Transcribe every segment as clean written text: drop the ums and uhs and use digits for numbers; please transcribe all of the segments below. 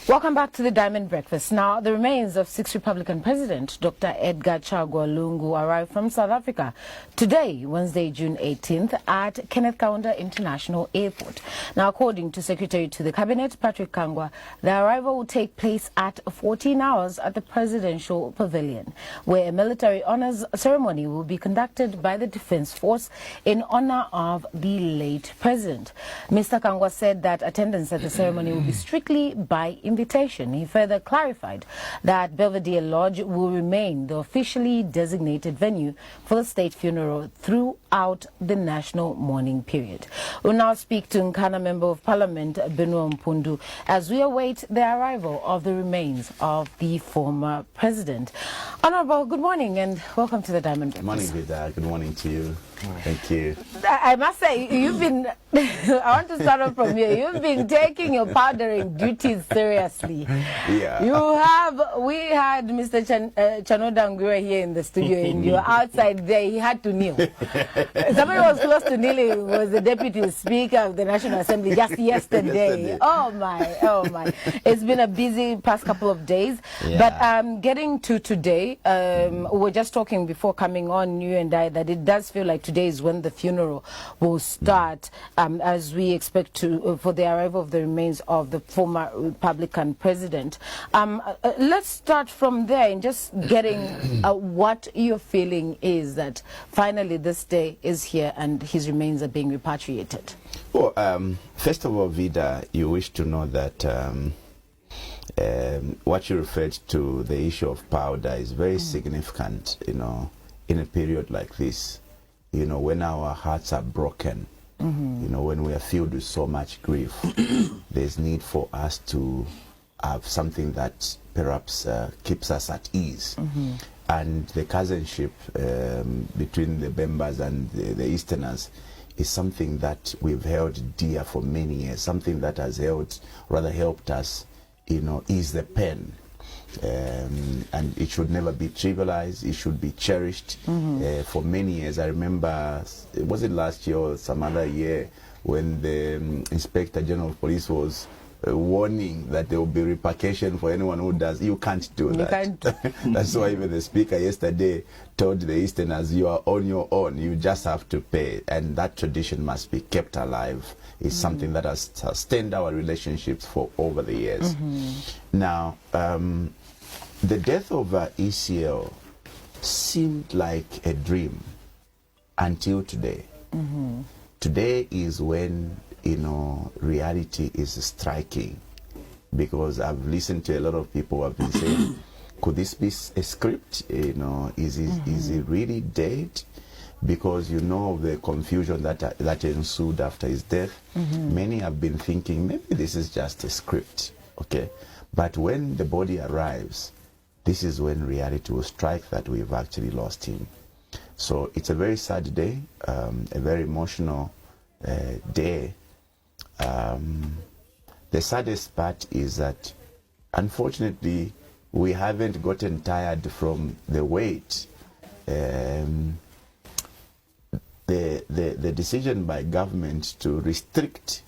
Welcome back to the Diamond Breakfast. Now, the remains of sixth Republican President Dr. Edgar Chagwa Lungu arrived from South Africa today, Wednesday, June 18th, at Kenneth Kaunda International Airport. Now, according to Secretary to the Cabinet, Patrick Kangwa, the arrival will take place at 14 hours at the Presidential Pavilion, where a military honors ceremony will be conducted by the Defense Force in honor of the late president. Mr. Kangwa said that attendance at the ceremony will be strictly by invitation. He further clarified that Belvedere Lodge will remain the officially designated venue for the state funeral throughout the national mourning period. We'll now speak to Nkana Member of Parliament Benoit Mpundu as we await the arrival of the remains of the former president. Honorable, good morning and welcome to the Diamond Breakfast. Good morning, Vida. Good morning to you. Thank you. I must say, you've been, I want to start off from here. You've been taking your powdering duties seriously. Yeah. We had Mr. Chanoda Ngure here in the studio and you were outside there. He had to kneel. Somebody was close to kneeling, was the Deputy Speaker of the National Assembly just yesterday. Oh my, oh my. It's been a busy past couple of days. Yeah. But getting to today, we were just talking before coming on, you and I, that it does feel like today is when the funeral will start, as we expect to for the arrival of the remains of the former Republican president. Let's start from there and just getting what your feeling is that finally this day is here and his remains are being repatriated. Well, first of all, Vida, you wish to know that what you referred to, the issue of powder, is very significant, you know, in a period like this. You know, when our hearts are broken, you know, when we are filled with so much grief, there's need for us to have something that perhaps keeps us at ease. And the cousinship between the Bembas and the Easterners is something that we've held dear for many years, something that has helped us, you know, ease the pain. And it should never be trivialized. It should be cherished for many years. I remember, was it last year or some other year, when the Inspector General of Police was warning that there will be repercussion for anyone who does. You can't do that. Can't. That's why even the Speaker yesterday told the Easterners, you are on your own. You just have to pay. And that tradition must be kept alive. It's something that has sustained our relationships for over the years. Now, the death of ECL seemed like a dream until today. Today is when, you know, reality is striking, because I've listened to a lot of people who have been saying, could this be a script? You know, is he really dead? Because you know of the confusion that ensued after his death. Many have been thinking maybe this is just a script, okay? But when the body arrives, this is when reality will strike that we've actually lost him. So it's a very sad day, a very emotional day. The saddest part is that, unfortunately, we haven't gotten tired from the wait. The decision by government to restrict,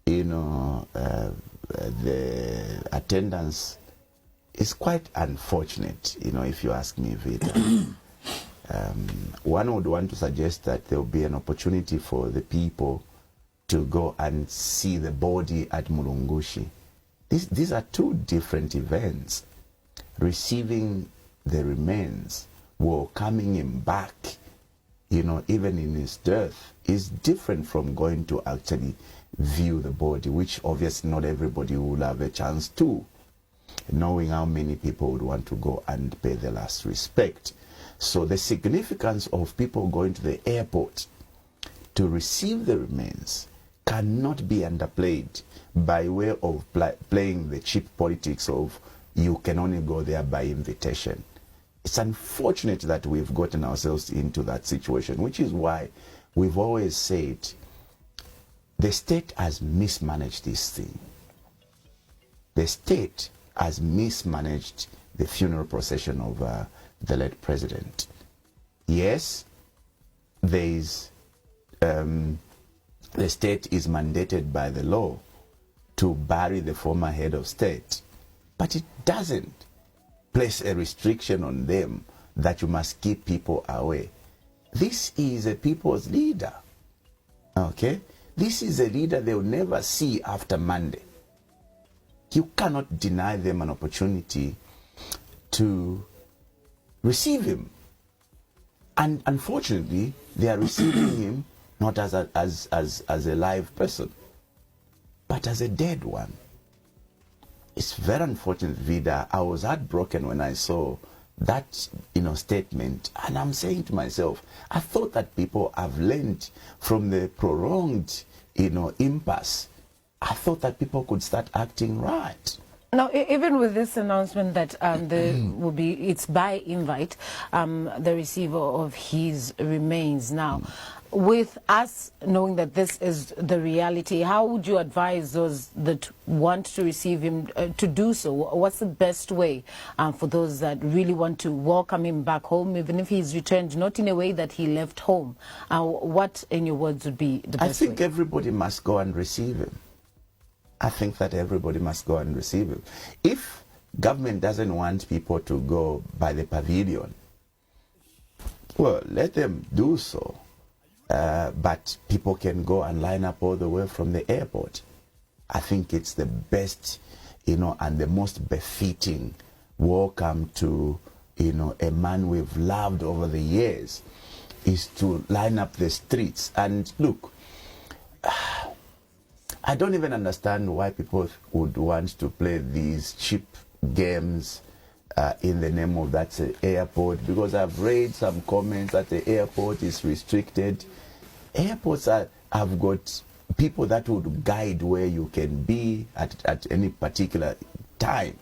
you know, the attendance is quite unfortunate, you know, if you ask me, Vida. One would want to suggest that there will be an opportunity for the people to go and see the body at Mulungushi. These are two different events. Receiving the remains or coming him back, you know, even in his death, is different from going to actually view the body, which obviously not everybody will have a chance to, knowing how many people would want to go and pay the last respect. So the significance of people going to the airport to receive the remains cannot be underplayed by way of playing the cheap politics of you can only go there by invitation. It's unfortunate that we've gotten ourselves into that situation, which is why we've always said the state has mismanaged this thing. The state has mismanaged the funeral procession of the late president. Yes, there is the state is mandated by the law to bury the former head of state. but it doesn't place a restriction on them that you must keep people away. This is a people's leader, okay? This is a leader they'll never see after Monday. You cannot deny them an opportunity to receive him. And unfortunately, they are receiving him not as a live person, but as a dead one. It's very unfortunate, Vida. I was heartbroken when I saw that, statement, and I'm saying to myself, I thought that people have learned from the prolonged, impasse. I thought that people could start acting right. Now, even with this announcement that it's by invite, the receiver of his remains now, with us knowing that this is the reality, how would you advise those that want to receive him to do so? What's the best way for those that really want to welcome him back home, even if he's returned not in a way that he left home? What, in your words, would be the best way? I think everybody must go and receive him. I think that everybody must go and receive him. If government doesn't want people to go by the pavilion, well, let them do so. But people can go and line up all the way from the airport. I think it's the best, and the most befitting welcome to, a man we've loved over the years, is to line up the streets. And look, I don't even understand why people would want to play these cheap games in the name of that airport, because I've read some comments that the airport is restricted. Airports have got people that would guide where you can be at any particular time.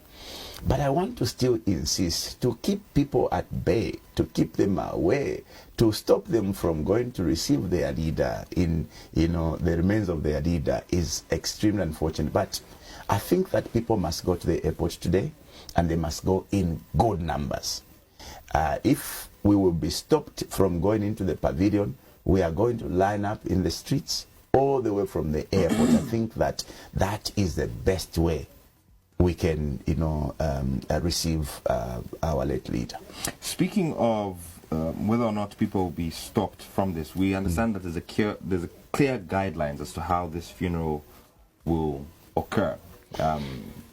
But I want to still insist to keep people at bay, to keep them away, to stop them from going to receive their leader in, the remains of their leader is extremely unfortunate. But I think that people must go to the airport today, and they must go in good numbers. If we will be stopped from going into the pavilion, we are going to line up in the streets all the way from the airport. I think that is the best way we can, receive our late leader. Speaking of whether or not people will be stopped from this, we understand that there's a clear guidelines as to how this funeral will occur,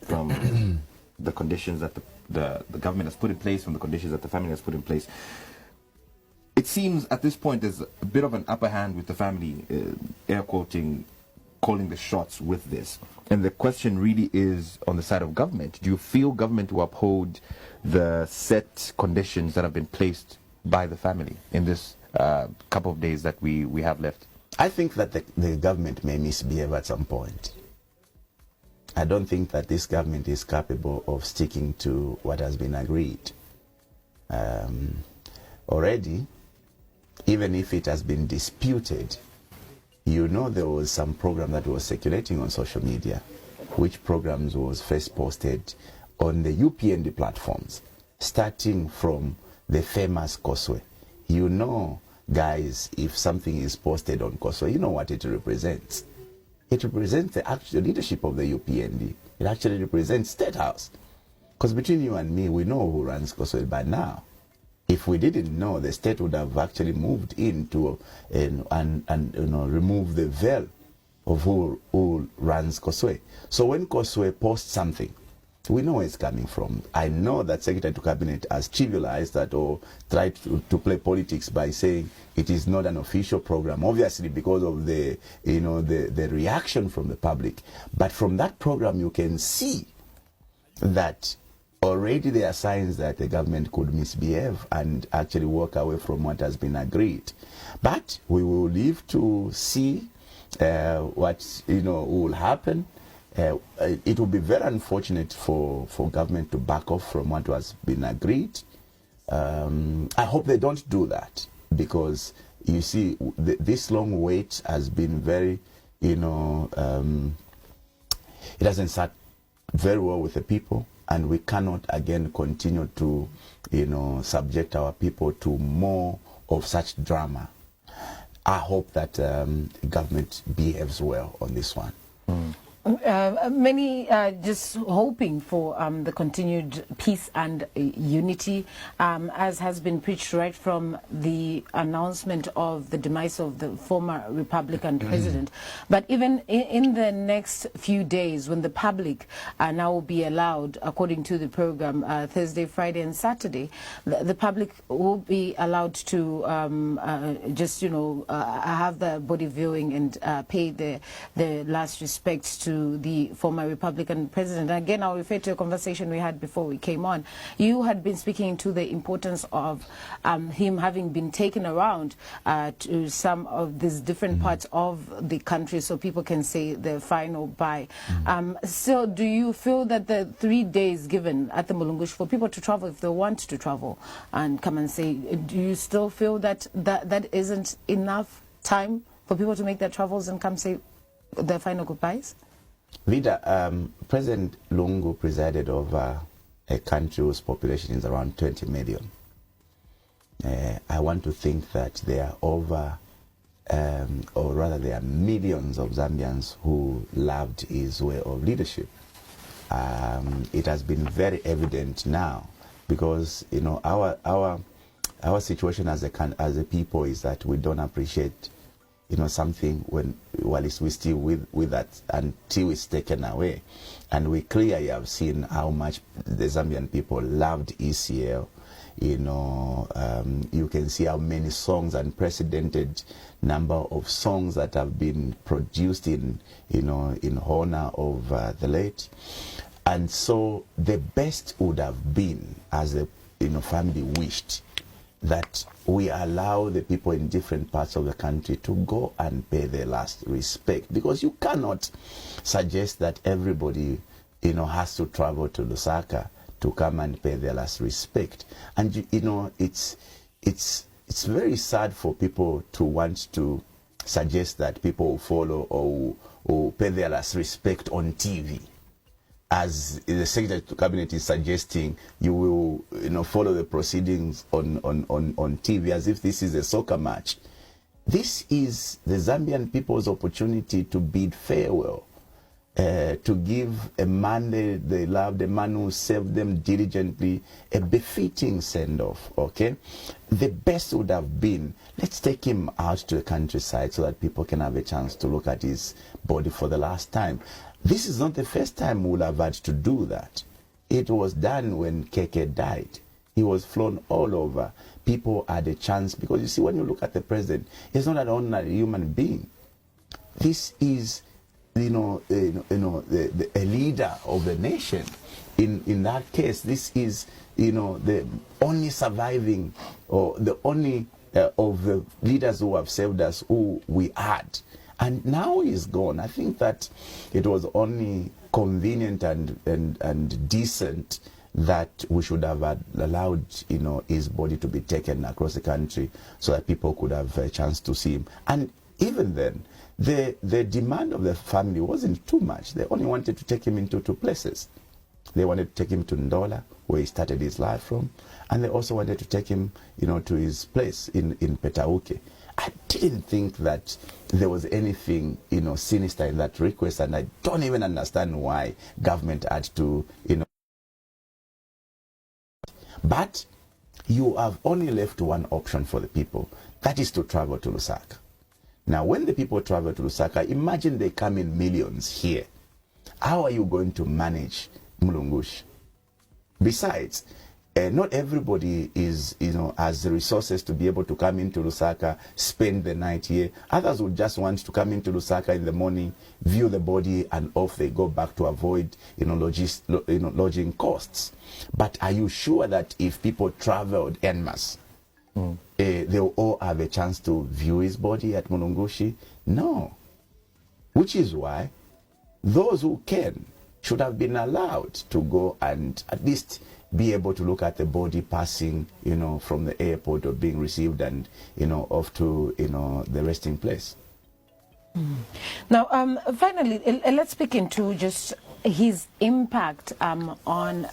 from the conditions that the government has put in place, from the conditions that the family has put in place. It seems at this point there's a bit of an upper hand with the family, air quoting, calling the shots with this. And the question really is on the side of government. Do you feel government will uphold the set conditions that have been placed by the family in this couple of days that we have left? I think that the government may misbehave at some point. I don't think that this government is capable of sticking to what has been agreed. Already, even if it has been disputed, there was some program that was circulating on social media, which programs was first posted on the UPND platforms, starting from the famous Koswe. Guys, if something is posted on Koswe, you know what it represents. It represents the actual leadership of the UPND. It actually represents State House. Because between you and me, we know who runs Koswe by now. If we didn't know, the state would have actually moved into and remove the veil of who runs Koswe. So when Koswe posts something, we know where it's coming from. I know that Secretary to Cabinet has trivialized that or tried to play politics by saying it is not an official program, obviously because of the reaction from the public. But from that program, you can see that already there are signs that the government could misbehave and actually walk away from what has been agreed. But we will live to see what will happen. It will be very unfortunate for government to back off from what has been agreed. I hope they don't do that, because you see this long wait has been very, it doesn't start very well with the people. And we cannot again continue to, subject our people to more of such drama. I hope that government behaves well on this one. Many just hoping for the continued peace and unity, as has been preached right from the announcement of the demise of the former Republican president. But even in the next few days, when the public now will be allowed, according to the program, Thursday, Friday and Saturday, the public will be allowed to just, have the body viewing and pay the last respects to the former Republican president. Again, I'll refer to a conversation we had before we came on. You had been speaking to the importance of him having been taken around to some of these different parts of the country so people can say the final bye. So do you feel that the 3 days given at the Mulungushi for people to travel, if they want to travel and come and say, do you still feel that that isn't enough time for people to make their travels and come say their final goodbyes? Vida, President Lungu presided over a country whose population is around 20 million. I want to think that there are over, or rather there are millions of Zambians who loved his way of leadership. It has been very evident now because, our situation as a people is that we don't appreciate something while we still with that until it's taken away. And we clearly have seen how much the Zambian people loved ECL. You can see how many songs, unprecedented number of songs that have been produced in honor of the late. And so the best would have been, as the family wished, that we allow the people in different parts of the country to go and pay their last respect, because you cannot suggest that everybody has to travel to Lusaka to come and pay their last respect. And it's very sad for people to want to suggest that people will follow or pay their last respect on TV, as the Secretary to Cabinet is suggesting. You will follow the proceedings on TV as if this is a soccer match. This is the Zambian people's opportunity to bid farewell, to give a man they loved, a man who served them diligently, a befitting send-off, okay? The best would have been, let's take him out to the countryside so that people can have a chance to look at his body for the last time. This is not the first time we'll have had to do that. It was done when Keke died. He was flown all over. People had a chance, because you see, when you look at the president, he's not an ordinary human being. This is, a leader of the nation. In that case, this is, the only surviving, or the only of the leaders who have served us who we had. And now he's gone. I think that it was only convenient and decent that we should have allowed his body to be taken across the country so that people could have a chance to see him. And even then, the demand of the family wasn't too much. They only wanted to take him into 2 places. They wanted to take him to Ndola, where he started his life from, and they also wanted to take him to his place in Petauke. I didn't think that there was anything, sinister in that request, and I don't even understand why government had to, But you have only left one option for the people. That is to travel to Lusaka. Now, when the people travel to Lusaka, imagine they come in millions here. How are you going to manage Mulungushi? Besides, not everybody has the resources to be able to come into Lusaka, spend the night here. Others would just want to come into Lusaka in the morning, view the body, and off they go back to avoid lodging costs. But are you sure that if people traveled en masse, they will all have a chance to view his body at Mulungushi? No. Which is why those who can should have been allowed to go and at least be able to look at the body passing, from the airport or being received and, off to, the resting place. Now, finally, let's speak into just his impact on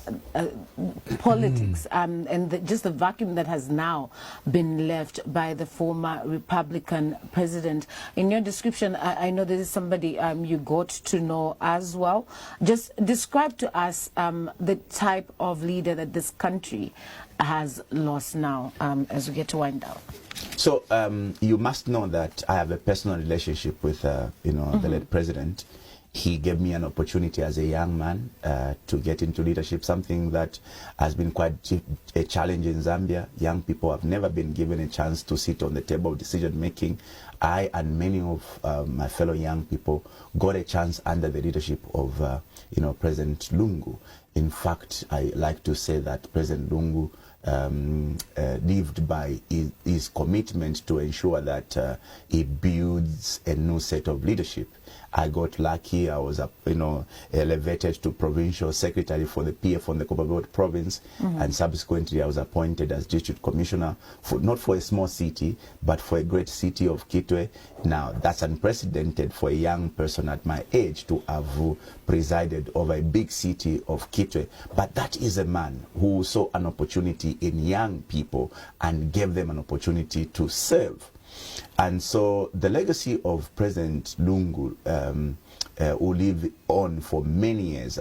politics and just the vacuum that has now been left by the former Republican president. In your description, I know this is somebody you got to know as well. Just describe to us the type of leader that this country has lost now as we get to wind down. So you must know that I have a personal relationship with the late president. He gave me an opportunity as a young man to get into leadership, something that has been quite a challenge in Zambia. Young people have never been given a chance to sit on the table of decision making. I and many of my fellow young people got a chance under the leadership of President Lungu. In fact, I like to say that President Lungu lived by his commitment to ensure that he builds a new set of leadership. I got lucky. I was, elevated to provincial secretary for the PF on the Copperbelt province, and subsequently I was appointed as district commissioner not for a small city, but for a great city of Kitwe. Now that's unprecedented for a young person at my age to have presided over a big city of Kitwe. But that is a man who saw an opportunity in young people and gave them an opportunity to serve. And so the legacy of President Lungu will live on for many years.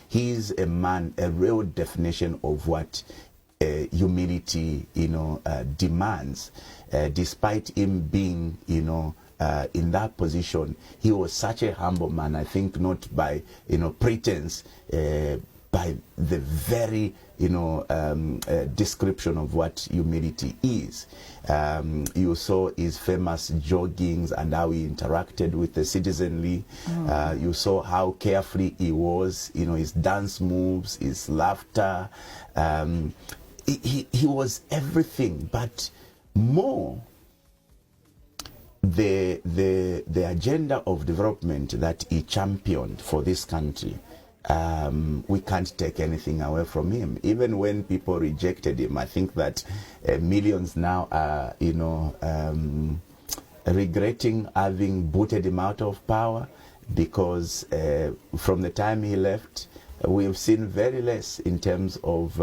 He's a man, a real definition of what humility, demands. Despite him being, in that position, he was such a humble man. I think not by, pretense, by the very description of what humility is. You saw his famous joggings and how he interacted with the citizenry. You saw how carefree he was, his dance moves, his laughter. He was everything, but more the agenda of development that he championed for this country. We can't take anything away from him. Even when people rejected him, I think that millions now are, regretting having booted him out of power, because from the time he left, we have seen very less in terms of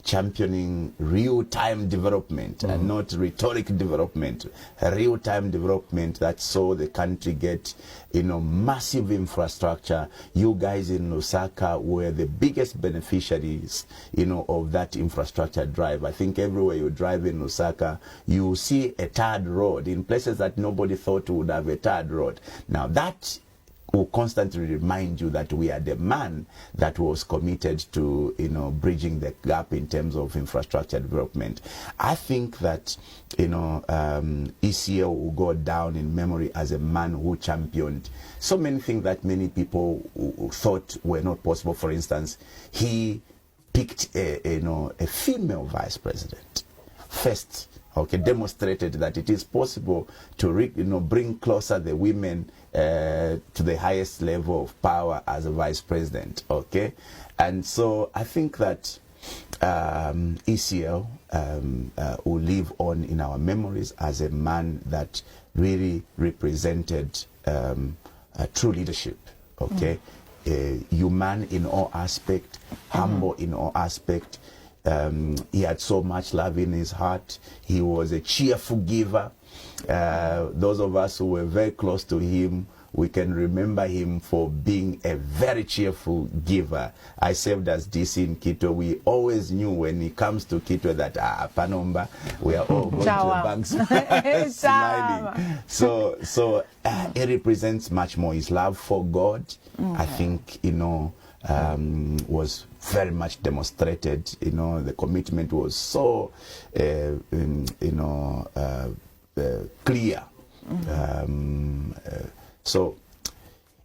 championing real-time development and not rhetoric development, real-time development that saw the country get, massive infrastructure. You guys in Lusaka were the biggest beneficiaries, of that infrastructure drive. I think everywhere you drive in Lusaka, you see a tarred road in places that nobody thought would have a tarred road. Now that will constantly remind you that we are the man that was committed to, bridging the gap in terms of infrastructure development. I think that, ECL will go down in memory as a man who championed so many things that many people thought were not possible. For instance, he picked a female vice president first. Demonstrated that it is possible to bring closer the women to the highest level of power as a vice president. And so I think that ECL will live on in our memories as a man that really represented true leadership. Human in all aspect, humble in all aspect. He had so much love in his heart. He was a cheerful giver. Those of us who were very close to him, we can remember him for being a very cheerful giver. I served as DC in Kitwe. We always knew when it comes to Kitwe that Panomba, we are all going to the banks smiling. So it represents much more. His love for God, I think, was very much demonstrated. The commitment was so, clear. So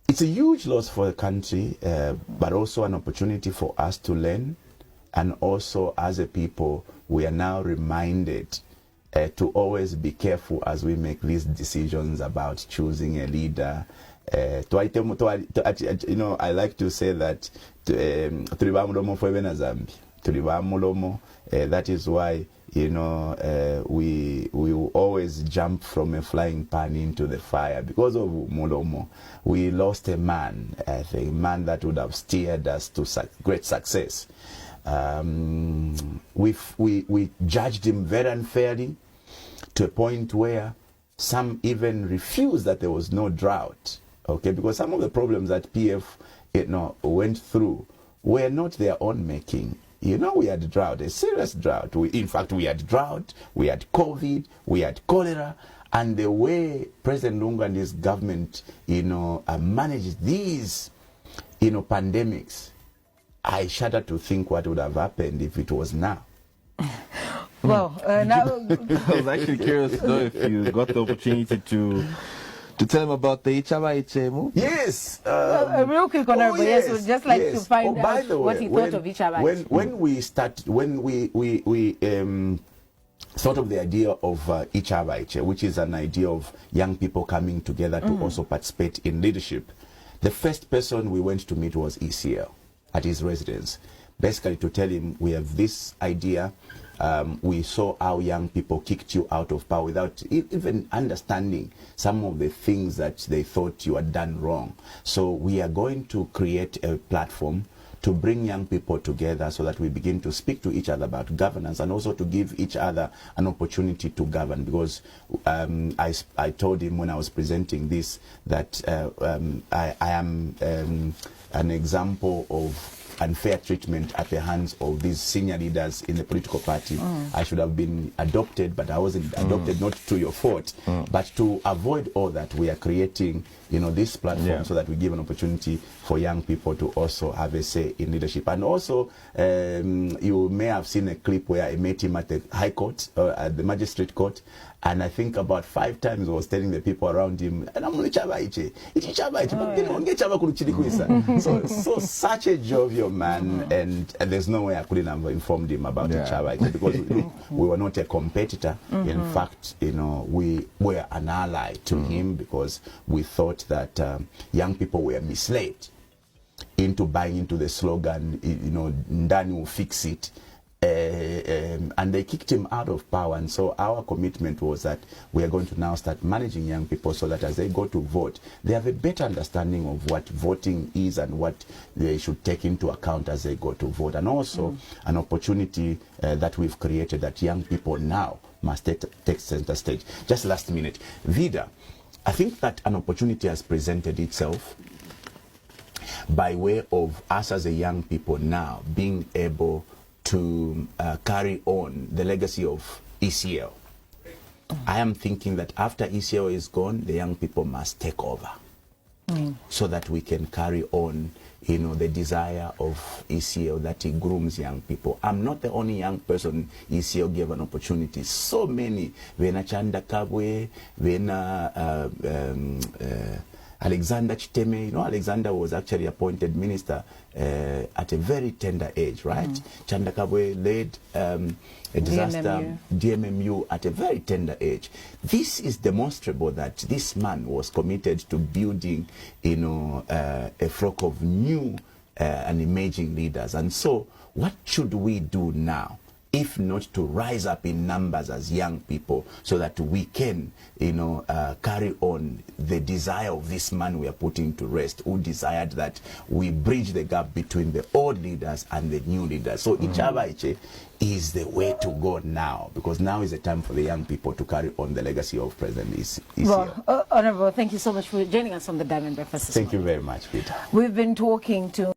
it's a huge loss for the country, but also an opportunity for us to learn. And also, as a people, we are now reminded to always be careful as we make these decisions about choosing a leader. I like to say that that is why you know, we will always jump from a flying pan into the fire. Because of Mulomo, we lost a man, I think, a man that would have steered us to great success. We judged him very unfairly, to a point where some even refused that there was no drought. Okay, because some of the problems that PF, you know, went through were not their own making. You know, we had drought, a serious drought. In fact, we had drought, we had COVID, we had cholera, and the way President Lungu and his government, you know, managed these, you know, pandemics, I shudder to think what would have happened if it was now. Well, now I was actually curious to know if you got the opportunity to tell him about the Ichaba move. Yes. real quick, Honorable, yes, we'd just like to find by out the way, what he thought of Ichaba. When we thought of the idea of Ichaba, which is an idea of young people coming together to also participate in leadership, the first person we went to meet was ECL at his residence, basically to tell him we have this idea. We saw how young people kicked you out of power without even understanding some of the things that they thought you had done wrong. So we are going to create a platform to bring young people together so that we begin to speak to each other about governance and also to give each other an opportunity to govern. Because I told him when I was presenting this that I am an example of unfair treatment at the hands of these senior leaders in the political party. I should have been adopted, but I wasn't adopted, not to your fault. But to avoid all that, we are creating, you know, this platform so that we give an opportunity for young people to also have a say in leadership. And also, you may have seen a clip where I met him at the High Court, at the Magistrate Court, and I think about 5 times I was telling the people around him, so such a jovial man, and there's no way I couldn't have informed him about Ichaba, because we were not a competitor. In fact, you know, we were an ally to him, because we thought that young people were misled into buying into the slogan, you know, Ndani will fix it. And they kicked him out of power. And so our commitment was that we are going to now start managing young people so that as they go to vote, they have a better understanding of what voting is and what they should take into account as they go to vote. And also an opportunity that we've created that young people now must take center stage. Just last minute, Vida, I think that an opportunity has presented itself by way of us as a young people now being able to carry on the legacy of ECL. I am thinking that after ECL is gone, the young people must take over so that we can carry on, you know, the desire of ECL that it grooms young people. I'm not the only young person ECL gave an opportunity. So many, Vena Chanda Kabwe, Vena Alexander Chiteme, you know, Alexander was actually appointed minister at a very tender age, right? Chanda Kabwe led a disaster DMMU at a very tender age. This is demonstrable that this man was committed to building, you know, a flock of new and emerging leaders. And so what should we do now, if not to rise up in numbers as young people so that we can, you know, carry on the desire of this man we are putting to rest, who desired that we bridge the gap between the old leaders and the new leaders. So Ichaba is the way to go now, because now is the time for the young people to carry on the legacy of President ECL. Well, Honorable, thank you so much for joining us on the Diamond Breakfast. Thank you very much, Peter. We've been talking to